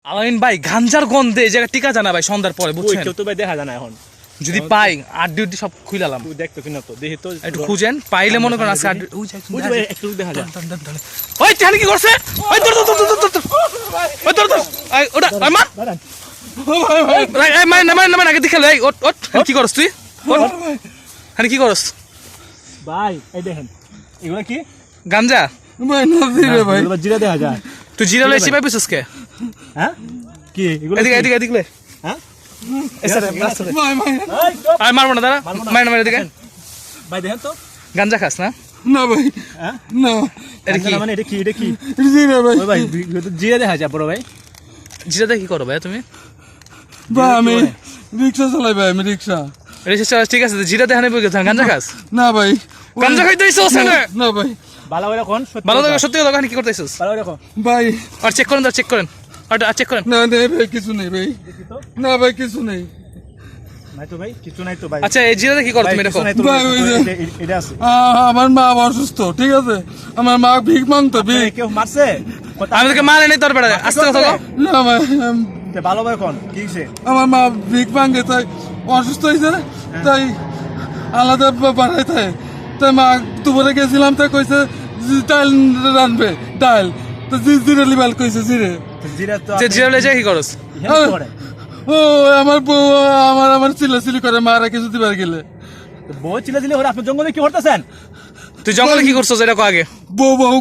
আলামিন ভাই গাঞ্জার গন্ধে এই জায়গা টিকা জানা ভাই সন্ধ্যার পরে বুঝছেন কেউ তো ভাই দেখা যায় না এখন যদি পাই আড্ডি উড্ডি সব খুইলালাম তুই দেখতো কিনা তো দেখি তো একটু খুঁজেন পাইলে মনে করেন আজকে আড্ডি ওই ওই যে ভাই একটু দেখা যায় ওই টেহানি কি করছে ওই ধর ধর ধর ধর ধর ওই ধর ধর এই ওটা ওই মা এই মার আগে দেখে এই ওট ওট কি করছ তুই ওট হানি কি করছ ভাই এই দেখেন এগুলা কি গাঞ্জা ভাই না দিরে ভাই এগুলা জিরা দেখা যায় তুই জিরা লইছি ভাই পিছস কে হ্যাঁ কি এগুলা এদিকে এদিকে এদিকে হ্যাঁ এসে ভাই ভাই এই তো আয় মারবো না দাঁড়া মার এদিকে ভাই দেখেন তো গাঞ্জা খাস না না ভাই হ্যাঁ না এটা কি মানে এটা কি দিরে ভাই ওই ভাই জিরা দেখা যায় বড় ভাই জিরাতে কি করো ভাই তুমি ভাই আমি রিক্সা চালাই ভাই আমি রিক্সা রেসে ঠিক আছে জিরাতে হানি বই গেছেন গাঞ্জা খাস না ভাই গাঞ্জা খাইতেইছস ওখানে না ভাই ভালো করে কোন ভালো লাগে সত্যি কথা কি করতেছিস ভালো করে কোন ভাই আর চেক করেন চেক করেন আর চেক করেন না নেই ভাই কিছু নেই ভাই দেখি তো না ভাই কিছু নেই নাই তো ভাই কিছু নাই তো ভাই আচ্ছা এই জিরাতে কি করো তুমি দেখো ভাই, ওই যে- এটা আছে আমার মা অসুস্থ ঠিক আছে আমার মা ভিক মাংতো ভিক কেউ মারছে কথা আমি তোকে মারে নেই তোর বেড়া আস্তে কথা বল না ভাই ভালো ভাই কোন কি হইছে আমার মা ভিক মাঙ্গে তাই অসুস্থ হয়েছে তাই আলাদা বাড়াই থাকে তাই মা দুপুরে গেছিলাম তাই কইছে ডাল রানবে ডাল তো জিরে লিবাল কইছে জিরে জিরা তো যে জিরা লয়ে যায় কি করস হেল্প করে ও আমার বউ আমার চিল্লাচিল্লি করে মারা কিছু দিবার গেলে বউ চিলা দিলে আপনি জঙ্গলে কি করতেছেন তুই জঙ্গলে কি করছস এটা কো আগে বউ বউ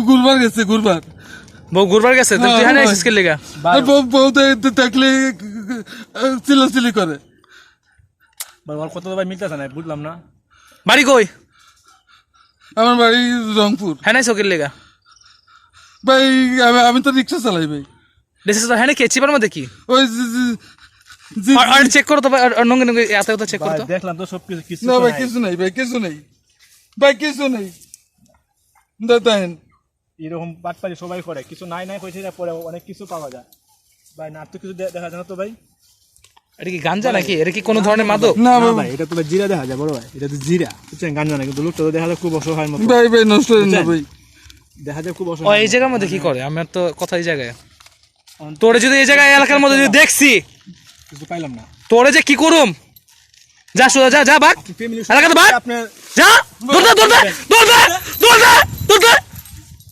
গুরবার গেছে গুরবার বউ ঘুরবার গেছে তুই হানে আইছিস কে লাগা আর বউ দেখলে চিল্লাচিল্লি করে বল কত ভাই মিলতেছে না বুঝলাম না বাড়ি কই আমার বাড়ি রংপুর হ্যাঁ নাইছো কে লাগা ভাই আমি তো রিক্সা চালাই ভাই দেশে তো হ্যাঁ কি চিপার মধ্যে কি ওই আর চেক করো তো ভাই আর নঙ্গে নঙ্গে এত এত চেক করো ভাই তো দেখলাম তো সব কিছু কিছু না তো ভাই নাই। কিছু নেই ভাই কিছু নেই ভাই কিছু নেই দেখেন এরকম পাটপাড়ি সবাই করে কিছু নাই নাই কইছে না পরে অনেক কিছু পাওয়া যায় ভাই না তো কিছু দেখা যায় না তো ভাই এটা কি গাঞ্জা নাকি এটা কি কোনো ধরনের মাদক না না ভাই ভাই এটা তো ভাই জিরা দেখা যায় বড় ভাই এটা তো জিরা বুঝছেন গাঞ্জা না কিন্তু লোকটা তো দেখা যায় খুব অসহায় মতো ভাই ভাই নষ্ট হয়ে না ভাই দেখা যায় খুব ও অসহায় এই জায়গার মধ্যে কি করে আমার তো কথা এই জায়গায় তোরে যদি এই জায়গায় এলাকার মধ্যে যদি দেখছি কিছু পাইলাম না তোরে যে কি করুম যা সোজা যা যা বাক ফ্যামিলি এলাকাতে বাক আপনার যা দৌড় দে দৌড় দে দৌড় দে দৌড় দে দৌড় দে